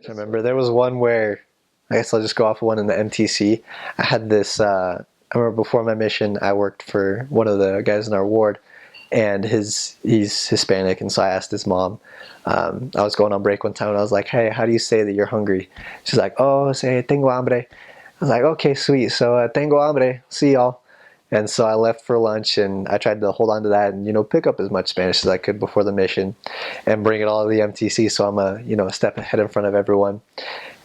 I remember there was one where, I guess I'll just go off one in the MTC. I had this, I remember before my mission, I worked for one of the guys in our ward, and he's Hispanic, and so I asked his mom. I was going on break one time, and I was like, "Hey, how do you say that you're hungry?" She's like, "Oh, say tengo hambre." I was like, "Okay, sweet. So tengo hambre. See y'all." And so I left for lunch, and I tried to hold on to that and pick up as much Spanish as I could before the mission, and bring it all to the MTC. So I'm a step ahead in front of everyone.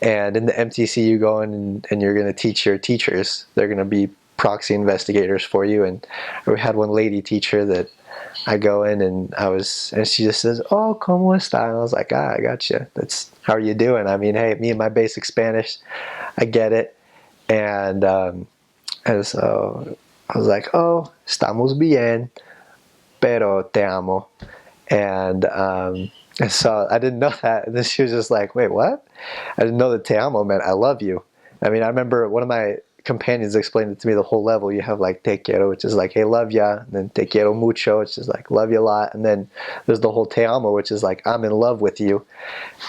And in the MTC, you go in and you're going to teach your teachers. They're going to be proxy investigators for you. And we had one lady teacher that I go in and she just says, "Oh, ¿cómo está?" And I was like, "I got you. That's how are you doing?" I mean, hey, me and my basic Spanish, I get it. And so I was like, "Oh, estamos bien, pero te amo." And so I didn't know that. And then she was just like, "Wait, what?" I didn't know that te amo meant I love you. I mean, I remember one of my companions explained it to me the whole level. You have like te quiero, which is like, hey, love ya. And then te quiero mucho, which is like, love you a lot. And then there's the whole te amo, which is like, I'm in love with you.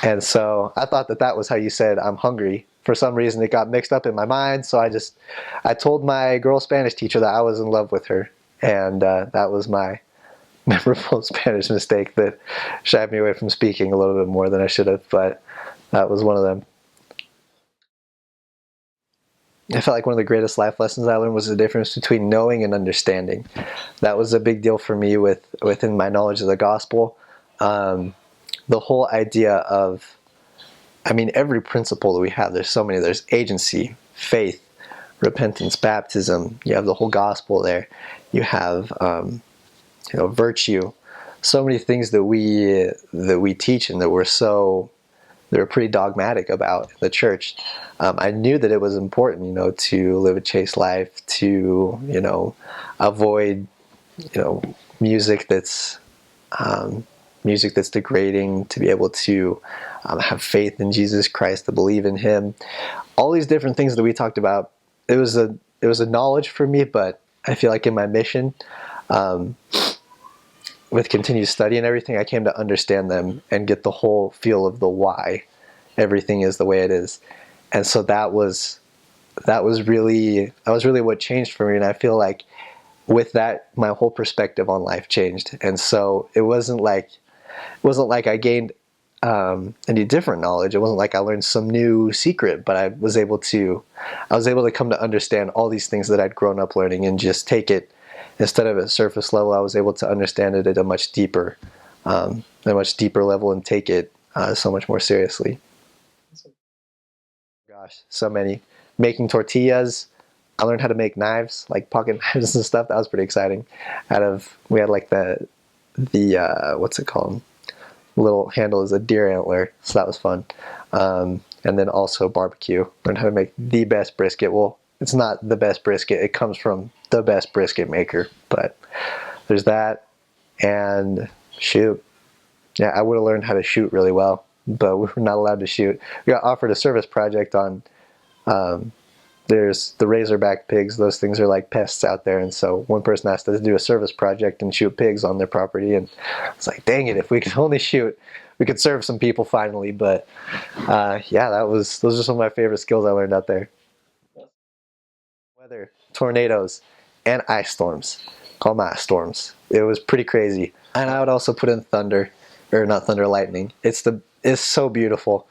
And so I thought that was how you said I'm hungry. For some reason, it got mixed up in my mind. So I told my girl Spanish teacher that I was in love with her. And that was my memorable Spanish mistake that shied me away from speaking a little bit more than I should have. But that was one of them. I felt like one of the greatest life lessons I learned was the difference between knowing and understanding. That was a big deal for me within my knowledge of the gospel. The whole idea of, I mean, every principle that we have, there's so many. There's agency, faith, repentance, baptism. You have the whole gospel there. You have, virtue. So many things that we teach and that we're pretty dogmatic about in the church. I knew that it was important, to live a chaste life, to, avoid, music that's degrading, to be able to have faith in Jesus Christ, to believe in Him. All these different things that we talked about. It was a knowledge for me, but I feel like in my mission, with continued study and everything, I came to understand them and get the whole feel of the why everything is the way it is. And so that was really what changed for me. And I feel like with that, my whole perspective on life changed. And so it wasn't like I gained any different knowledge. It wasn't like I learned some new secret, but I was able to come to understand all these things that I'd grown up learning and just take it. Instead of at surface level, I was able to understand it at a much deeper level and take it so much more seriously. Gosh, so many. Making tortillas. I learned how to make knives, like pocket knives and stuff. That was pretty exciting. We had like the what's it called? Little handle is a deer antler, so that was fun. And then also barbecue. Learned how to make the best brisket. Well, it's not the best brisket. It comes from the best brisket maker. But there's that. And shoot. Yeah, I would have learned how to shoot really well, but we were not allowed to shoot. We got offered a service project on, there's the razorback pigs. Those things are like pests out there. And so one person asked us to do a service project and shoot pigs on their property. And I was like, dang it, if we could only shoot, we could serve some people finally. But yeah, those are some of my favorite skills I learned out there. Weather, tornadoes, and ice storms. Call them ice storms. It was pretty crazy. And I would also put in thunder, or not thunder, lightning. It's so beautiful.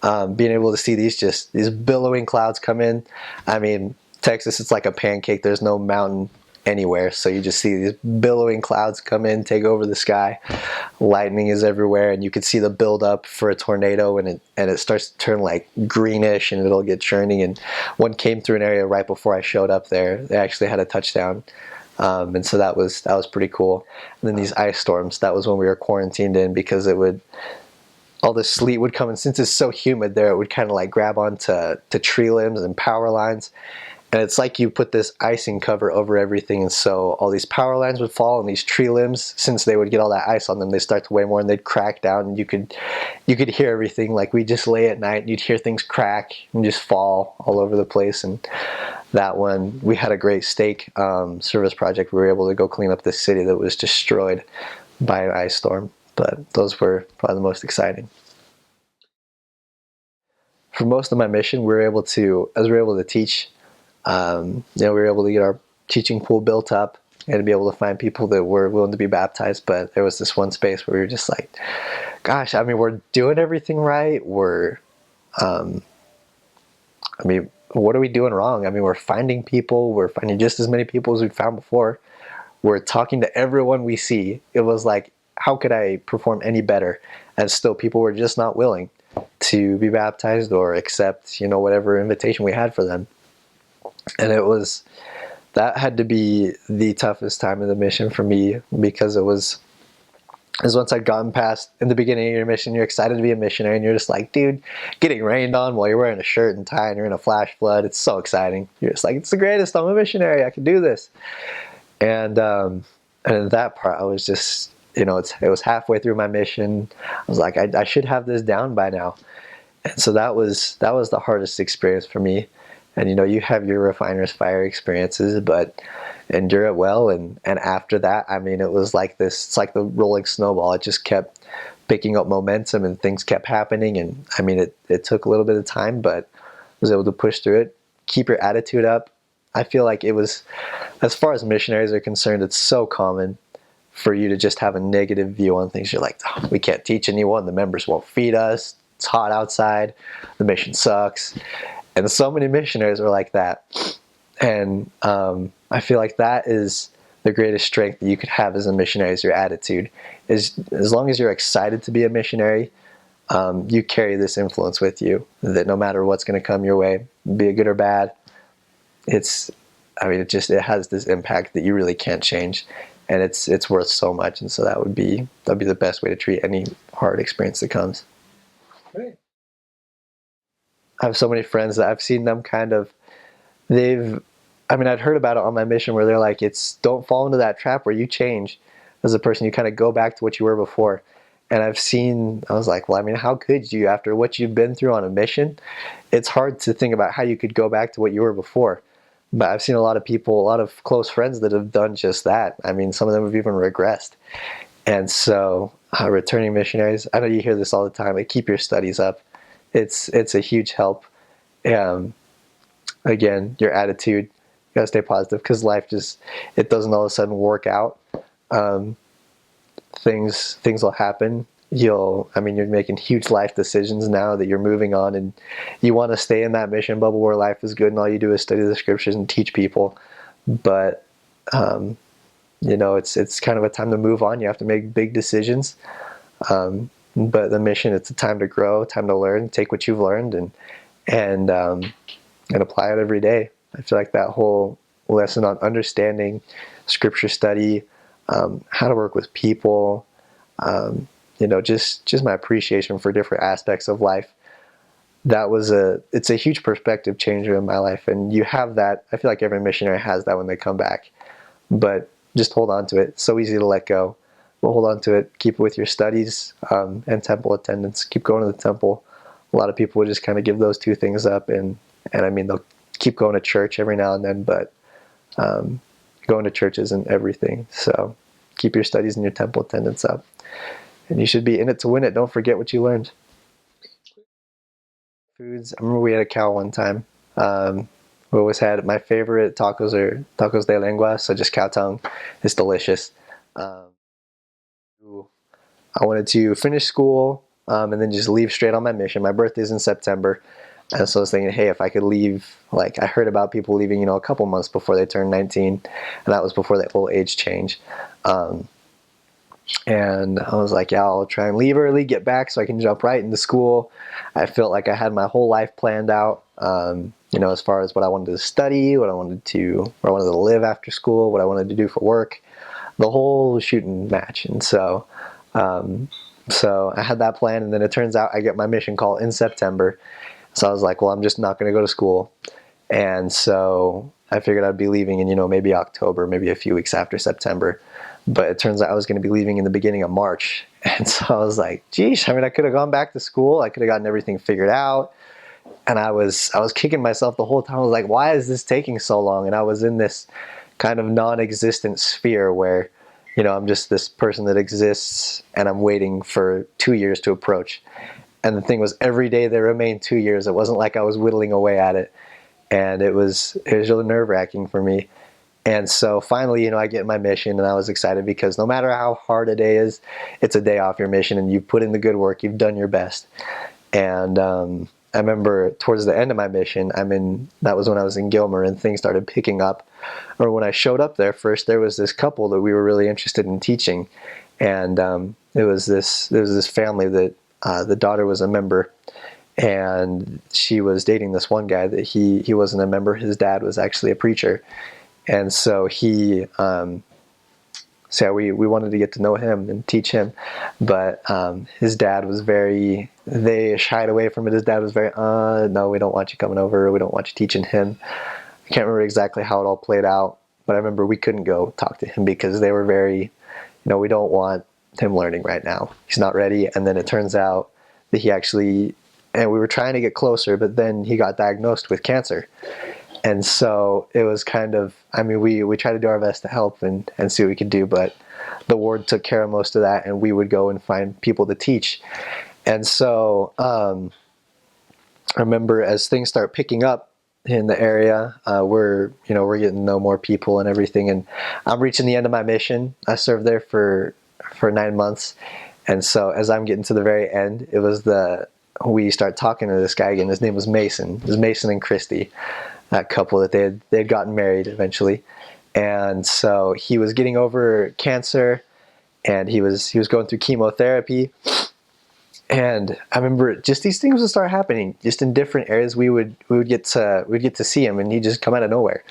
Being able to see these billowing clouds come in. I mean, Texas, it's like a pancake. There's no mountain anywhere, so you just see these billowing clouds come in, take over the sky. Lightning is everywhere, and you can see the build up for a tornado, and it starts to turn like greenish, and it'll get churning. And one came through an area right before I showed up there. They actually had a touchdown. And so that was pretty cool. And then these ice storms, that was when we were quarantined in, because all the sleet would come, and since it's so humid there, it would kind of like grab onto tree limbs and power lines. And it's like you put this icing cover over everything, and so all these power lines would fall, and these tree limbs, since they would get all that ice on them, they start to weigh more, and they'd crack down, and you could hear everything. Like, we just lay at night, and you'd hear things crack and just fall all over the place. And that one, we had a great stake service project. We were able to go clean up this city that was destroyed by an ice storm. But those were probably the most exciting. for most of my mission, we were able to, as we were able to teach, we were able to get our teaching pool built up and to be able to find people that were willing to be baptized. But there was this one space where we were just like, gosh, I mean, we're doing everything right. What are we doing wrong? I mean, we're finding people. We're finding just as many people as we'd found before. We're talking to everyone we see. It was like, how could I perform any better? And still people were just not willing to be baptized or accept, whatever invitation we had for them. And that had to be the toughest time of the mission for me, because it was once I'd gotten past, in the beginning of your mission, you're excited to be a missionary, and you're just like, dude, getting rained on while you're wearing a shirt and tie and you're in a flash flood. It's so exciting. You're just like, it's the greatest. I'm a missionary. I can do this. And in that part, I was just, it was halfway through my mission. I was like, I should have this down by now. And so that was the hardest experience for me. And you have your refiner's fire experiences, but endure it well. And after that, I mean, it was like this. It's like the rolling snowball. It just kept picking up momentum, and things kept happening. And I mean, it took a little bit of time, but I was able to push through it. Keep your attitude up. I feel like it was, as far as missionaries are concerned, it's so common for you to just have a negative view on things. You're like, oh, we can't teach anyone. The members won't feed us. It's hot outside. The mission sucks. And so many missionaries are like that. And I feel like that is the greatest strength that you could have as a missionary, is your attitude. Is as long as you're excited to be a missionary, you carry this influence with you, that no matter what's going to come your way, be it good or bad, it has this impact that you really can't change. And it's worth so much. And so that'd be the best way to treat any hard experience that comes. Great. I have so many friends that I've seen them I'd heard about it on my mission, where they're like, don't fall into that trap where you change as a person. You kind of go back to what you were before. And I was like, well, I mean, how could you, after what you've been through on a mission? It's hard to think about how you could go back to what you were before. But I've seen a lot of people, a lot of close friends that have done just that. I mean, some of them have even regressed. And so returning missionaries, I know you hear this all the time, but keep your studies up. It's a huge help. Again, your attitude, you gotta stay positive, because life it doesn't all of a sudden work out. Things will happen. You're making huge life decisions now that you're moving on, and you want to stay in that mission bubble where life is good and all you do is study the scriptures and teach people. But it's kind of a time to move on. You have to make big decisions. But the mission, it's a time to grow, time to learn, take what you've learned and apply it every day. I feel like that whole lesson on understanding scripture study, how to work with people, just my appreciation for different aspects of life. It's a huge perspective changer in my life. And you have that. I feel like every missionary has that when they come back, but just hold on to it. It's so easy to let go. Well, hold on to it. Keep it with your studies and temple attendance. Keep going to the temple. A lot of people would just kind of give those two things up, and I mean, they'll keep going to church every now and then, but going to church isn't everything. So keep your studies and your temple attendance up, and you should be in it to win it. Don't forget what you learned. Foods. I remember we had a cow one time. We always had, my favorite tacos are tacos de lengua, so just cow tongue. It's delicious. I wanted to finish school and then just leave straight on my mission. My birthday's in September. And so I was thinking, hey, if I could leave, like I heard about people leaving, a couple months before they turned 19. And that was before that whole age change. And I was like, yeah, I'll try and leave early, get back so I can jump right into school. I felt like I had my whole life planned out, as far as what I wanted to study, where I wanted to live after school, what I wanted to do for work, the whole shooting match. And so I had that plan, and then it turns out I get my mission call in September. So I was like, well, I'm just not going to go to school. And so I figured I'd be leaving in, maybe October, maybe a few weeks after September. But it turns out I was going to be leaving in the beginning of March. And so I was like, geez, I could have gone back to school. I could have gotten everything figured out. And I was kicking myself the whole time. I was like, why is this taking so long? And I was in this kind of non-existent sphere where, I'm just this person that exists and I'm waiting for 2 years to approach. And the thing was, every day they remained 2 years. It wasn't like I was whittling away at it. And it was really nerve-wracking for me. And so finally, I get my mission, and I was excited because no matter how hard a day is, it's a day off your mission, and you've put in the good work, you've done your best. And I remember towards the end of my mission, that was when I was in Gilmer, and things started picking up. Or when I showed up there first, there was this couple that we were really interested in teaching, and there was this family that the daughter was a member, and she was dating this one guy that he wasn't a member. His dad was actually a preacher, and so we wanted to get to know him and teach him, but his dad was they shied away from it. His dad was very, no, we don't want you coming over. We don't want you teaching him. I can't remember exactly how it all played out, but I remember we couldn't go talk to him because they were very, we don't want him learning right now. He's not ready. And then it turns out that and we were trying to get closer, but then he got diagnosed with cancer. And so it was kind of, we tried to do our best to help and see what we could do, but the ward took care of most of that, and we would go and find people to teach. And so I remember as things start picking up in the area, we're getting to know more people and everything, and I'm reaching the end of my mission. I served there for 9 months, and so as I'm getting to the very end, we start talking to this guy again. His name was Mason. It was Mason and Christy, that couple that they had gotten married eventually. And so he was getting over cancer, and he was going through chemotherapy. And I remember just these things would start happening just in different areas. We'd get to see him, and he'd just come out of nowhere,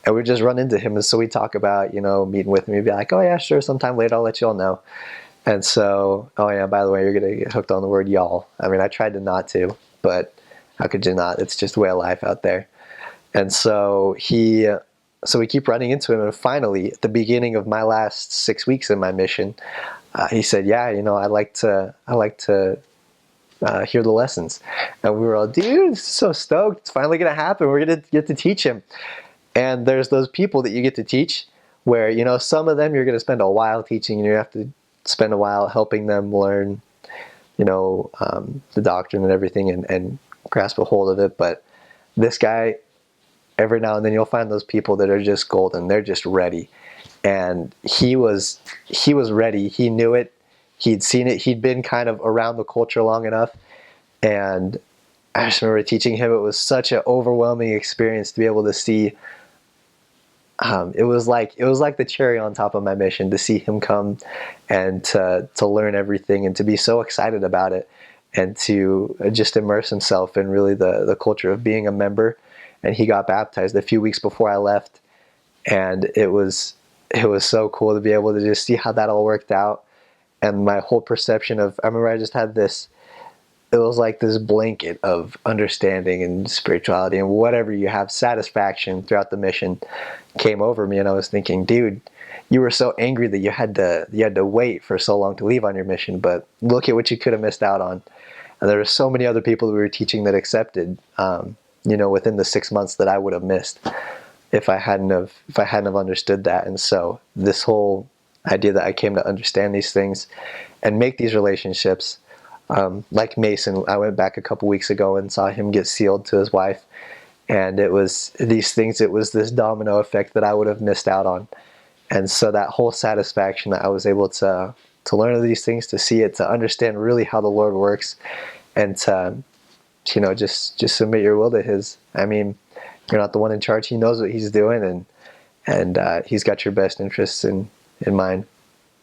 and we'd just run into him. And so we talk about meeting with him. He'd be like, "Oh yeah, sure, sometime later I'll let you all know." And so, oh yeah, by the way, you're gonna get hooked on the word y'all. I tried to not to, but how could you not? It's just the way of life out there. And so we keep running into him, and finally, at the beginning of my last 6 weeks in my mission, he said, "Yeah, I like to hear the lessons." And we were all, "Dude, so stoked! It's finally gonna happen. We're gonna get to teach him." And there's those people that you get to teach, where some of them you're gonna spend a while teaching, and you have to spend a while helping them learn, the doctrine and everything, and grasp a hold of it. But this guy, every now and then you'll find those people that are just golden. They're just ready. And he was ready. He knew it. He'd seen it. He'd been kind of around the culture long enough. And I just remember teaching him. It was such an overwhelming experience to be able to see. It was like the cherry on top of my mission to see him come and to learn everything, and to be so excited about it, and to just immerse himself in really the culture of being a member. And he got baptized a few weeks before I left, and it was so cool to be able to just see how that all worked out. And my whole perception I remember I just had this, it was like this blanket of understanding and spirituality and whatever you have, satisfaction throughout the mission came over me. And I was thinking, dude, you were so angry that you had to wait for so long to leave on your mission, but look at what you could have missed out on. And there were so many other people that we were teaching that accepted, within the 6 months that I would have missed if I hadn't have understood that. And so this whole idea that I came to understand these things and make these relationships, like Mason, I went back a couple weeks ago and saw him get sealed to his wife, and it was these things. It was this domino effect that I would have missed out on. And so that whole satisfaction that I was able to learn of these things, to see it, to understand really how the Lord works, and to just submit your will to His. You're not the one in charge. He knows what He's doing, and He's got your best interests in mind.